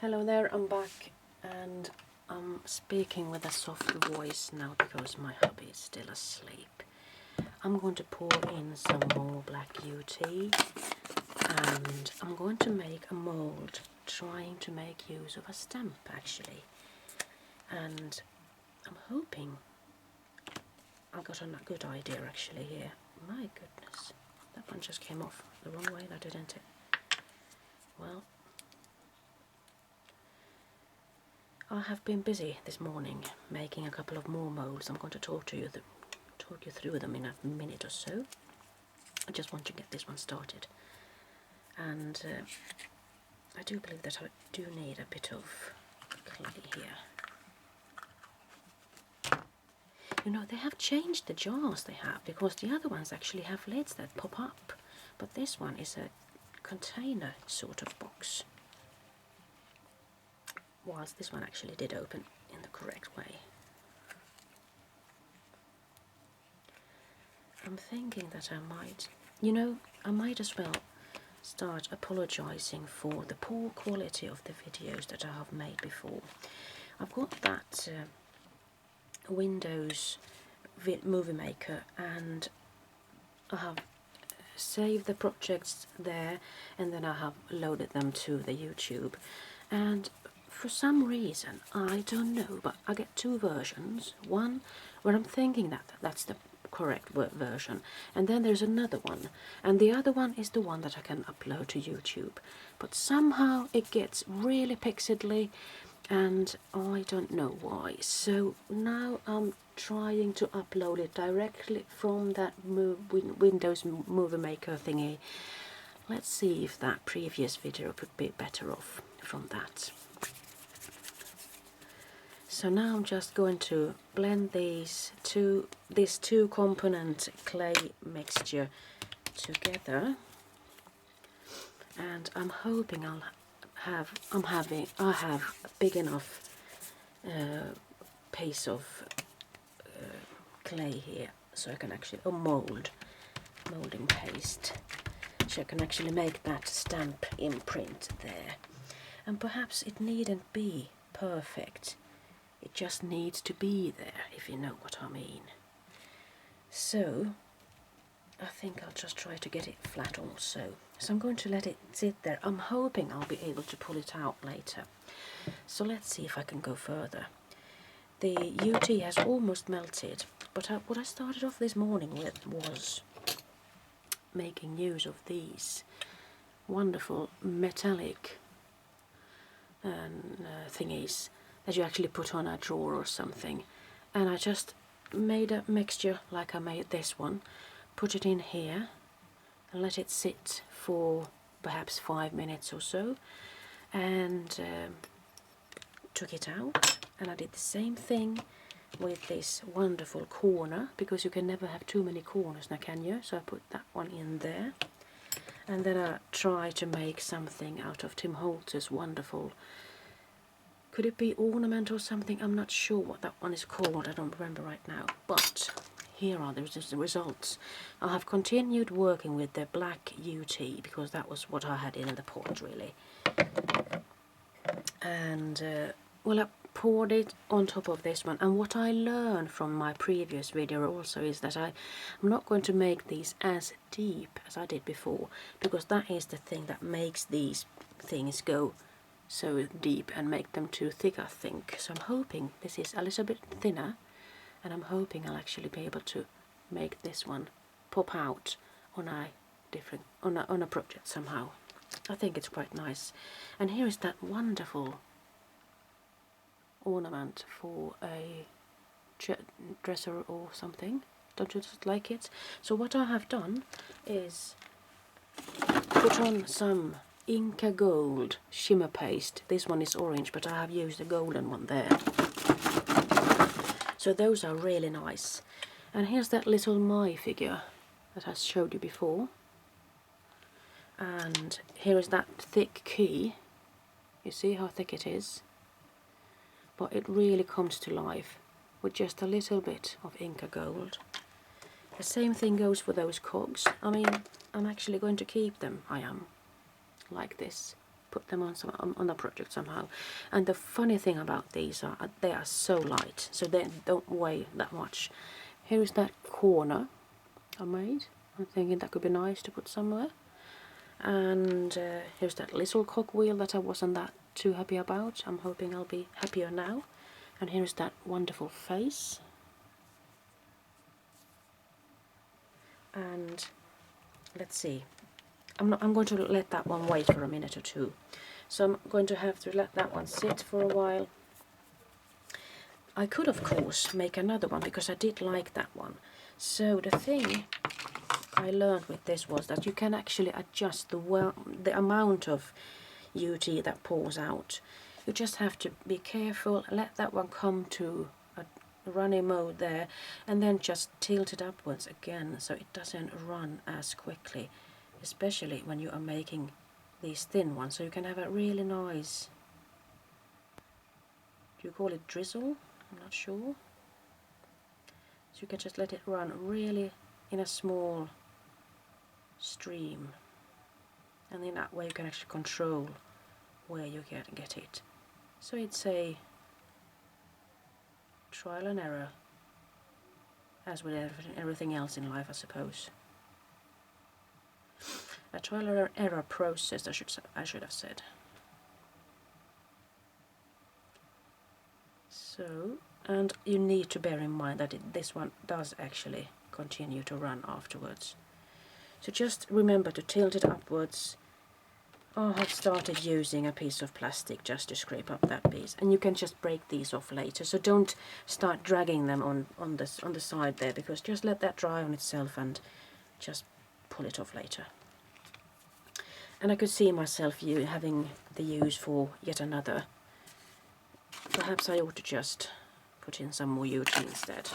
Hello there, I'm back and I'm speaking with a soft voice now because my hubby is still asleep. I'm going to pour in some more black utee and I'm going to make a mold trying to make use of a stamp actually. And I'm hoping I got a good idea actually here. My goodness, that one just came off the wrong way, now didn't it? Well, I have been busy this morning making a couple of more molds. I'm going to talk you through them in a minute or so. I just want to get this one started. And I do believe that I do need a bit of clay here. You know, they have changed the jars they have, because the other ones actually have lids that pop up. But this one is a container sort of box, whilst this one actually did open in the correct way. I'm thinking that I might as well start apologizing for the poor quality of the videos that I have made before. I've got that Windows Movie Maker and I have saved the projects there, and then I have loaded them to the YouTube, and for some reason, I don't know, but I get two versions. One where I'm thinking that that's the correct version, and then there's another one, and the other one is the one that I can upload to YouTube, but somehow it gets really pixely and I don't know why. So now I'm trying to upload it directly from that Windows Movie Maker thingy. Let's see if that previous video could be better off from that. So now I'm just going to blend this two component clay mixture together, and I'm hoping I have a big enough piece of clay here, so I can actually molding paste, so I can actually make that stamp imprint there. And perhaps it needn't be perfect. It just needs to be there, if you know what I mean. So I think I'll just try to get it flat also. So I'm going to let it sit there. I'm hoping I'll be able to pull it out later. So let's see if I can go further. The utee has almost melted, but what I started off this morning with was making use of these wonderful metallic thingies that you actually put on a drawer or something. And I just made a mixture like I made this one, put it in here and let it sit for perhaps 5 minutes or so, and took it out, and I did the same thing with this wonderful corner, because you can never have too many corners now, can you? So I put that one in there, and then I tried to make something out of Tim Holtz's wonderful, could it be ornament or something? I'm not sure what that one is called, I don't remember right now, but here are the results. I have continued working with the black utee because that was what I had in the pot really, and well, I poured it on top of this one. And what I learned from my previous video also is that I'm not going to make these as deep as I did before, because that is the thing that makes these things go so deep and make them too thick, I think. So I'm hoping this is a little bit thinner, and I'm hoping I'll actually be able to make this one pop out on a project somehow. I think it's quite nice. And here is that wonderful ornament for a dresser or something. Don't you just like it? So what I have done is put on some Inka gold shimmer paste. This one is orange, but I have used a golden one there. So those are really nice. And here's that little my figure that I showed you before. And here is that thick key. You see how thick it is? But it really comes to life with just a little bit of Inka gold. The same thing goes for those cogs. I mean, I'm actually going to keep them. I am. Like this. put them on on the project somehow. And the funny thing about these are they are so light, so they don't weigh that much. Here's that corner I made. I'm thinking that could be nice to put somewhere. And here's that little cogwheel that I wasn't that too happy about. I'm hoping I'll be happier now. And here's that wonderful face. And let's see. I'm going to let that one wait for a minute or two. So I'm going to have to let that one sit for a while. I could of course make another one because I did like that one. So the thing I learned with this was that you can actually adjust the amount of utee that pours out. You just have to be careful, let that one come to a runny mode there, and then just tilt it upwards again so it doesn't run as quickly, especially when you are making these thin ones, so you can have a really nice, do you call it drizzle? I'm not sure. So you can just let it run really in a small stream, and in that way you can actually control where you get it. So it's a trial and error, as with everything else in life, I suppose. A trial and error process, I should have said. So, and you need to bear in mind that this one does actually continue to run afterwards. So just remember to tilt it upwards. I have started using a piece of plastic just to scrape up that piece, and you can just break these off later. So don't start dragging them on the side there, because just let that dry on itself and just pull it off later. And I could see myself having the use for yet another. Perhaps I ought to just put in some more utee instead.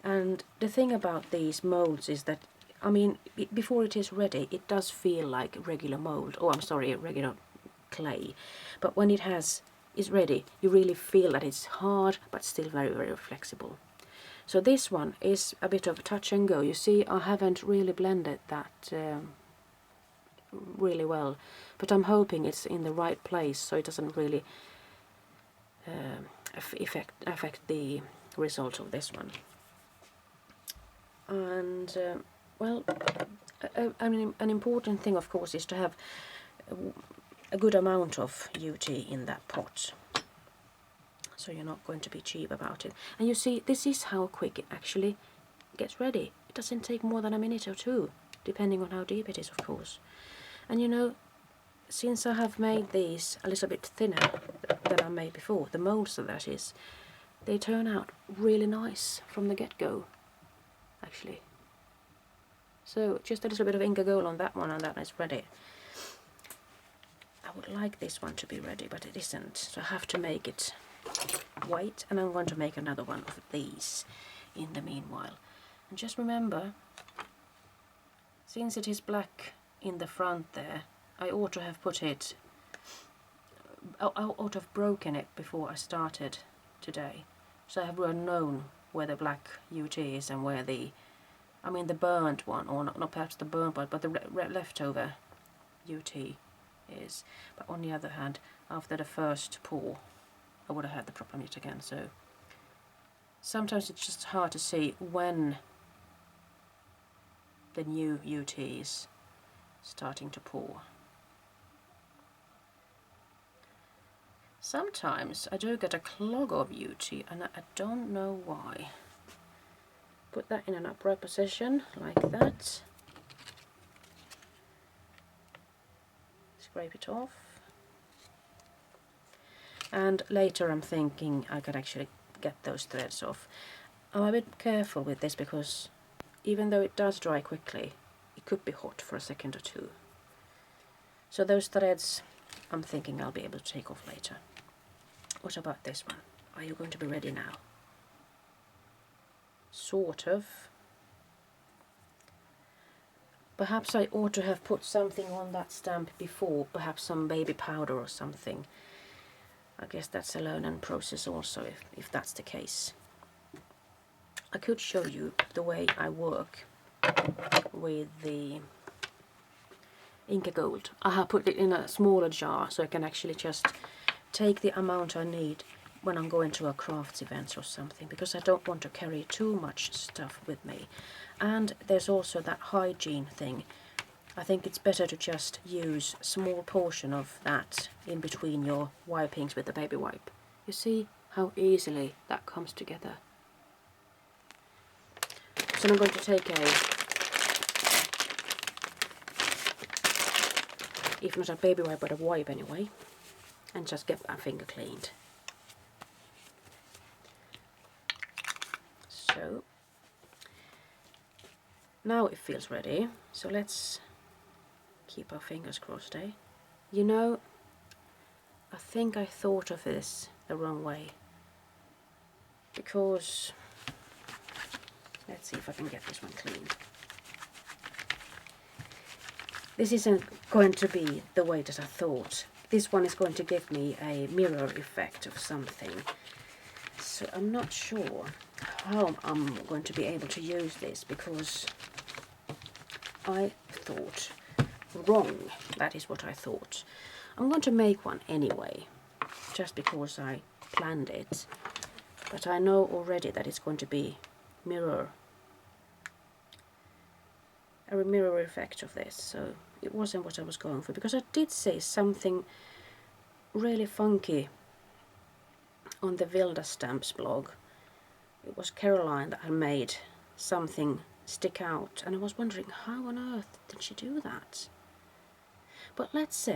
And the thing about these molds is that, I mean, before it is ready, it does feel like regular mold. Oh, I'm sorry, regular clay. But when it is ready, you really feel that it's hard, but still very, very flexible. So this one is a bit of a touch and go. You see, I haven't really blended that really well, but I'm hoping it's in the right place so it doesn't really affect the result of this one. And well, I mean, an important thing, of course, is to have a good amount of utee in that pot, so you're not going to be cheap about it. And you see, this is how quick it actually gets ready. It doesn't take more than a minute or two, depending on how deep it is, of course. And you know, since I have made these a little bit thinner than I made before, the molds that is, they turn out really nice from the get-go, actually. So just a little bit of Inka Gold on that one, and that is ready. I would like this one to be ready, but it isn't, so I have to make it wait, and I'm going to make another one of these in the meanwhile. And just remember, since it is black in the front there, I ought to have put it, I ought to have broken it before I started today, so I have known where the black utee is and where the, I mean the burnt one, or not perhaps the burnt one, but the leftover utee is. But on the other hand, after the first pour, I would have had the proper meat again. So sometimes it's just hard to see when the new utee is starting to pour. Sometimes I do get a clog of utee, and I don't know why. Put that in an upright position like that. Scrape it off. And later I'm thinking I could actually get those threads off. I'm a bit careful with this because even though it does dry quickly, it could be hot for a second or two. So those threads I'm thinking I'll be able to take off later. What about this one? Are you going to be ready now? Sort of. Perhaps I ought to have put something on that stamp before, perhaps some baby powder or something. I guess that's a learning process also, if that's the case. I could show you the way I work with the Inka Gold. I have put it in a smaller jar so I can actually just take the amount I need when I'm going to a crafts event or something, because I don't want to carry too much stuff with me. And there's also that hygiene thing. I think it's better to just use a small portion of that in between your wipings with the baby wipe. You see how easily that comes together. So I'm going to take if not a baby wipe, but a wipe anyway, and just get my finger cleaned. So now it feels ready, so let's keep our fingers crossed, eh? You know, I think I thought of this the wrong way, because let's see if I can get this one clean. This isn't going to be the way that I thought. This one is going to give me a mirror effect of something. So I'm not sure how I'm going to be able to use this, because I thought wrong. That is what I thought. I'm going to make one anyway, just because I planned it. But I know already that it's going to be a mirror effect of this, so it wasn't what I was going for, because I did say something really funky on the Vilda Stamps blog. It was Caroline that had made something stick out, and I was wondering how on earth did she do that. But let's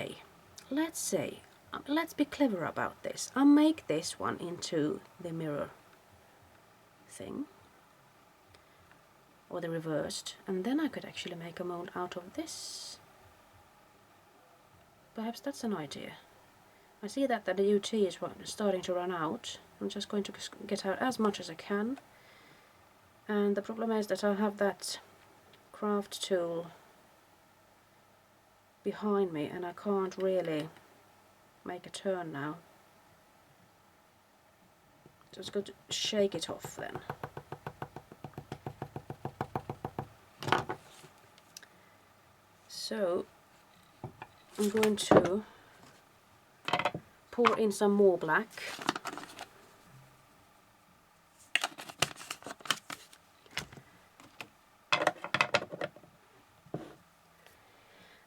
be clever about this. I'll make this one into the mirror thing, or the reversed, and then I could actually make a mold out of this. Perhaps that's an idea. I see that the utee is starting to run out. I'm just going to get out as much as I can. And the problem is that I have that craft tool behind me and I can't really make a turn now. Just going to shake it off then. So I'm going to pour in some more black.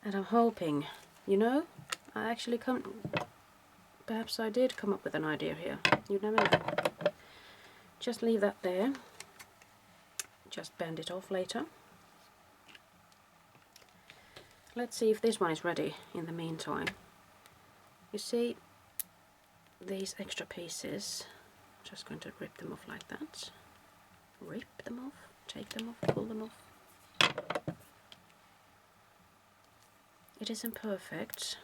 And I'm hoping, you know, perhaps I did come up with an idea here. You never know. Just leave that there. Just bend it off later. Let's see if this one is ready in the meantime. You see these extra pieces, I'm just going to rip them off like that. Rip them off, take them off, pull them off. It isn't perfect.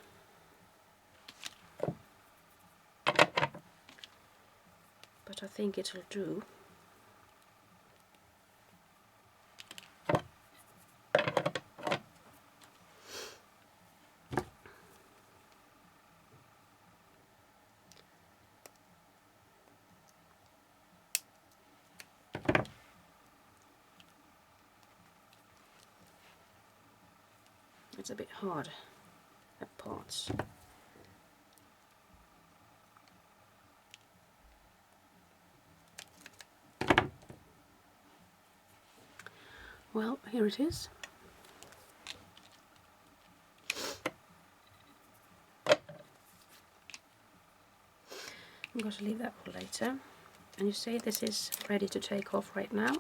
But I think it'll do. It's a bit hard at parts. Well, here it is. I'm going to leave that for later. And you see this is ready to take off right now.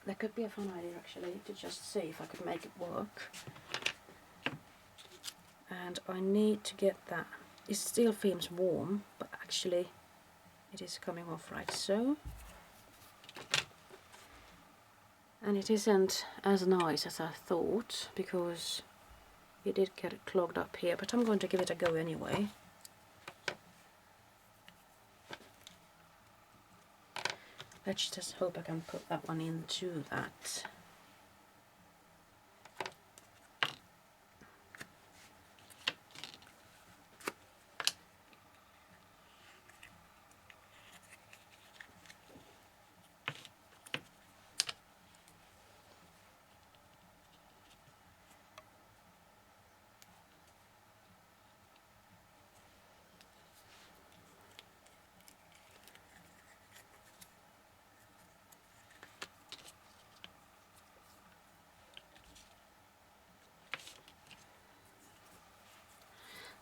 That could be a fun idea actually, to just see if I could make it work. And I need to get that. It still feels warm, but actually it is coming off right so. And it isn't as nice as I thought, because it did get it clogged up here, but I'm going to give it a go anyway. Let's just hope I can put that one into that.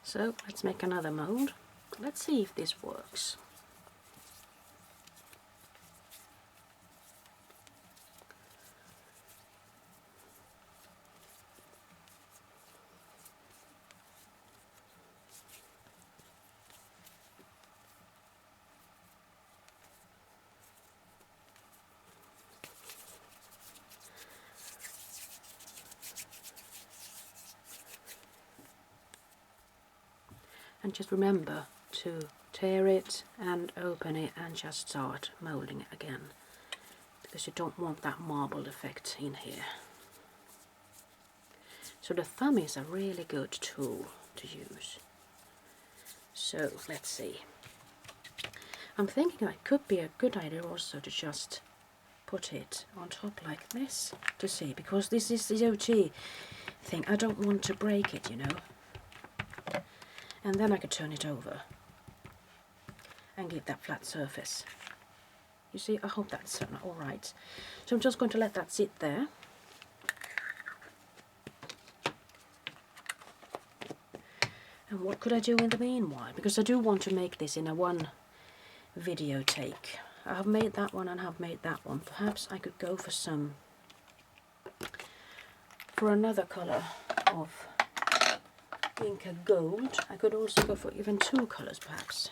So let's make another mold. Let's see if this works. And just remember to tear it and open it and just start molding it again, because you don't want that marble effect in here. So the thumb is a really good tool to use. So let's see. I'm thinking it could be a good idea also to just put it on top like this to see, because this is the utee thing. I don't want to break it, you know. And then I could turn it over and give that flat surface. You see, I hope that's alright. So I'm just going to let that sit there. And what could I do in the meanwhile? Because I do want to make this in a one video take. I have made that one and have made that one. Perhaps I could go for another colour of Inka gold. I could also go for even two colours perhaps.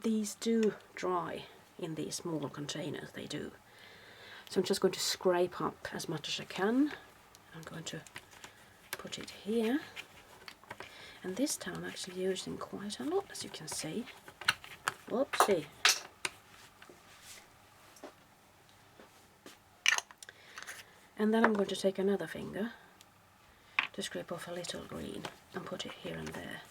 These do dry in these small containers, they do. So I'm just going to scrape up as much as I can. I'm going to put it here. And this time I'm actually using quite a lot, as you can see. Whoopsie. And then I'm going to take another finger to scrape off a little green and put it here and there.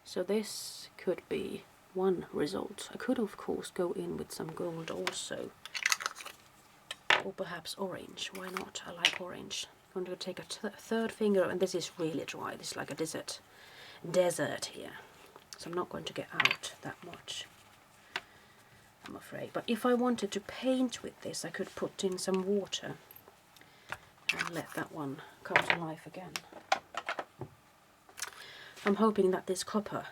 So this could be one result. I could of course go in with some gold also, or perhaps orange. Why not? I like orange. I'm going to take a third finger, and this is really dry. This is like a desert here. So I'm not going to get out that much, I'm afraid. But if I wanted to paint with this, I could put in some water and let that one come to life again. I'm hoping that this copper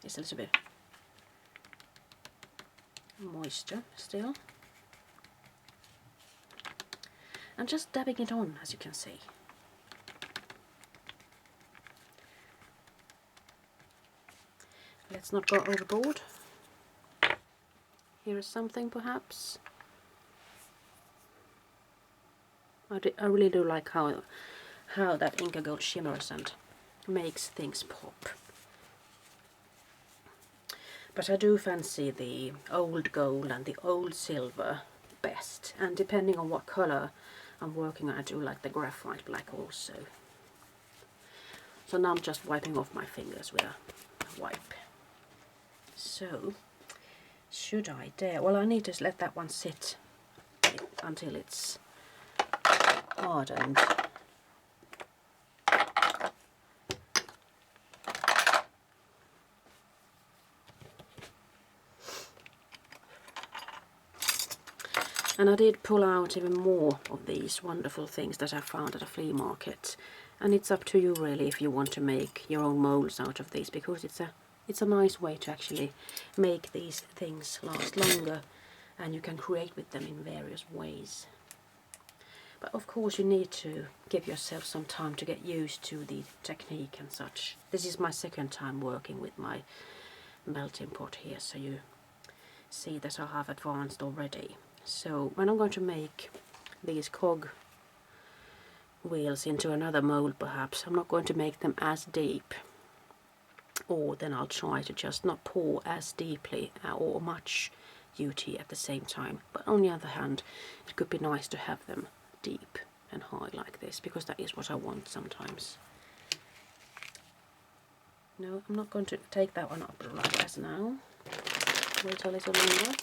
is a little bit moisture still. And just dabbing it on, as you can see. Let's not go overboard. Here is something perhaps. I really do like how that Inka gold shimmers and makes things pop. But I do fancy the old gold and the old silver best. And depending on what colour I'm working on, I do like the graphite black also. So now I'm just wiping off my fingers with a wipe. So, should I dare? Well, I need to let that one sit until it's hardened. And I did pull out even more of these wonderful things that I found at a flea market. And it's up to you really if you want to make your own molds out of these, because it's a nice way to actually make these things last longer, and you can create with them in various ways. But of course you need to give yourself some time to get used to the technique and such. This is my second time working with my melting pot here, so you see that I have advanced already. So when I'm going to make these cog wheels into another mold perhaps, I'm not going to make them as deep, or then I'll try to just not pour as deeply or much utee at the same time. But on the other hand, it could be nice to have them deep and high like this, because that is what I want sometimes. No, I'm not going to take that one up right as now. Wait a little longer.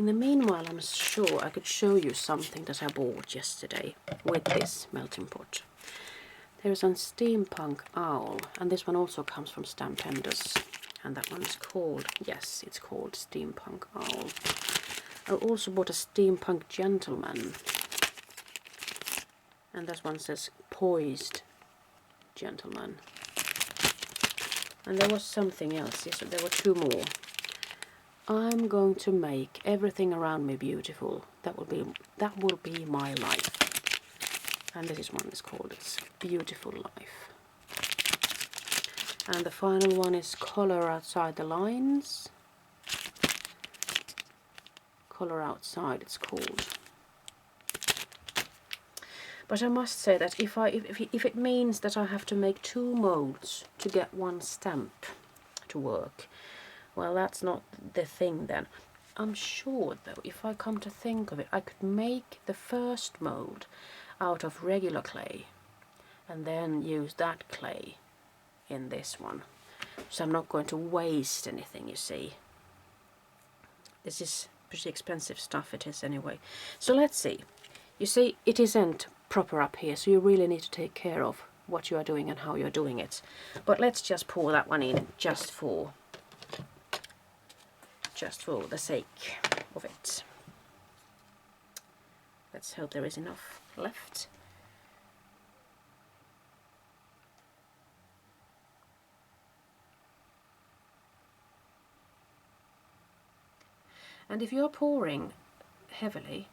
In the meanwhile, I'm sure I could show you something that I bought yesterday with this melting pot. There's a steampunk owl, and this one also comes from Stampenders, and that one is called, yes, it's called steampunk owl. I also bought a steampunk gentleman, and this one says poised gentleman. And there was something else, yes, there were two more. I'm going to make everything around me beautiful. That will be my life. And this is one is called It's Beautiful Life. And the final one is Color Outside the Lines. Color Outside it's called. But I must say that if it means that I have to make 2 molds to get 1 stamp to work, well, that's not the thing then. I'm sure though, if I come to think of it, I could make the first mold out of regular clay and then use that clay in this one. So I'm not going to waste anything, you see. This is pretty expensive stuff, it is anyway. So let's see. You see, it isn't proper up here, so you really need to take care of what you are doing and how you're doing it. But let's just pour that one in just for the sake of it. Let's hope there is enough left. And if you're pouring heavily,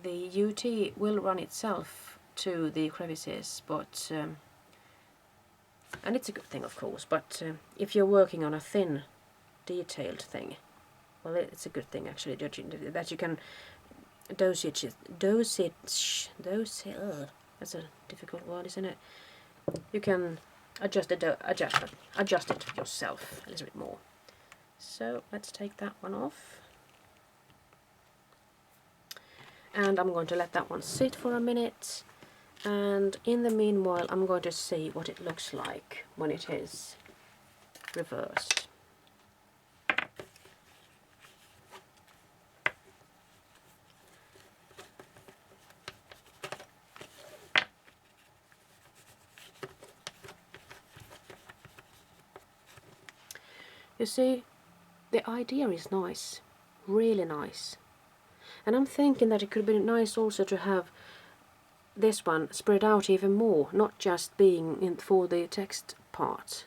the utee will run itself to the crevices, but and it's a good thing, of course, but if you're working on a thin detailed thing, well, it's a good thing actually that you can dosage, that's a difficult word, isn't it? You can adjust it yourself a little bit more. So let's take that one off. And I'm going to let that one sit for a minute, and in the meanwhile I'm going to see what it looks like when it is reversed. You see, the idea is nice, really nice. And I'm thinking that it could be nice also to have this one spread out even more, not just being in for the text part.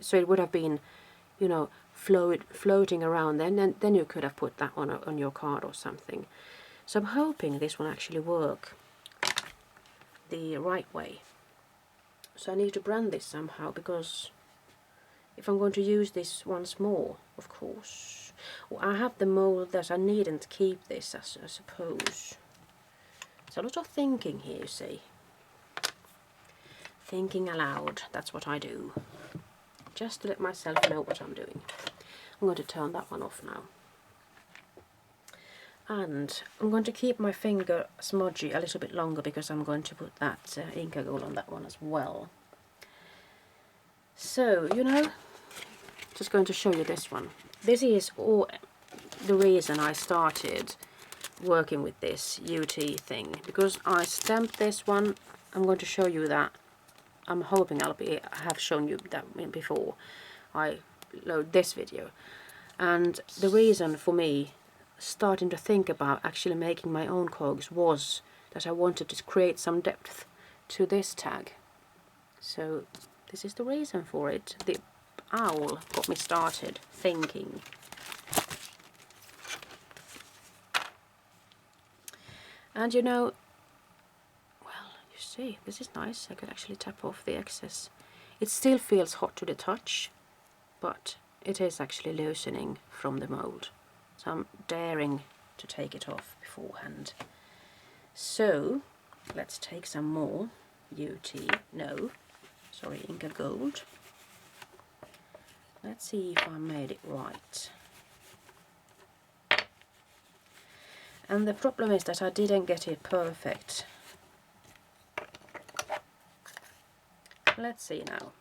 So it would have been, you know, floating around then, and then you could have put that one on your card or something. So I'm hoping this will actually work the right way. So I need to brand this somehow, because if I'm going to use this once more, of course, well, I have the mold that I needn't keep this, I suppose. It's a lot of thinking here, you see. Thinking aloud, that's what I do. Just to let myself know what I'm doing. I'm going to turn that one off now. And I'm going to keep my finger smudgy a little bit longer, because I'm going to put that Inka gold on that one as well. So, you know, just going to show you this one. This is all the reason I started working with this utee thing, because I stamped this one. I'm going to show you that. I'm hoping I have shown you that before I load this video. And the reason for me starting to think about actually making my own cogs was that I wanted to create some depth to this tag. So this is the reason for it. The owl got me started thinking. And you know, well, you see, this is nice. I could actually tap off the excess. It still feels hot to the touch, but it is actually loosening from the mold. So I'm daring to take it off beforehand. So let's take some more Inka gold. Let's see if I made it right. And the problem is that I didn't get it perfect. Let's see now.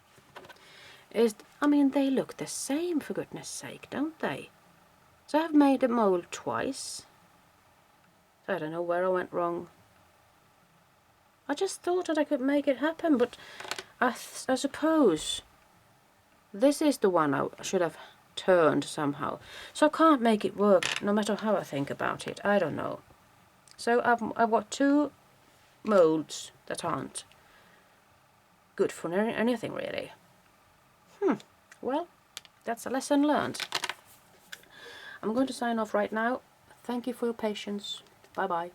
I mean, they look the same, for goodness sake, don't they? So I've made a mold twice. I don't know where I went wrong. I just thought that I could make it happen, but I suppose this is the one I should have turned somehow. So I can't make it work no matter how I think about it. I don't know. So I've got two molds that aren't good for anything really. Well, that's a lesson learned. I'm going to sign off right now. Thank you for your patience. Bye bye.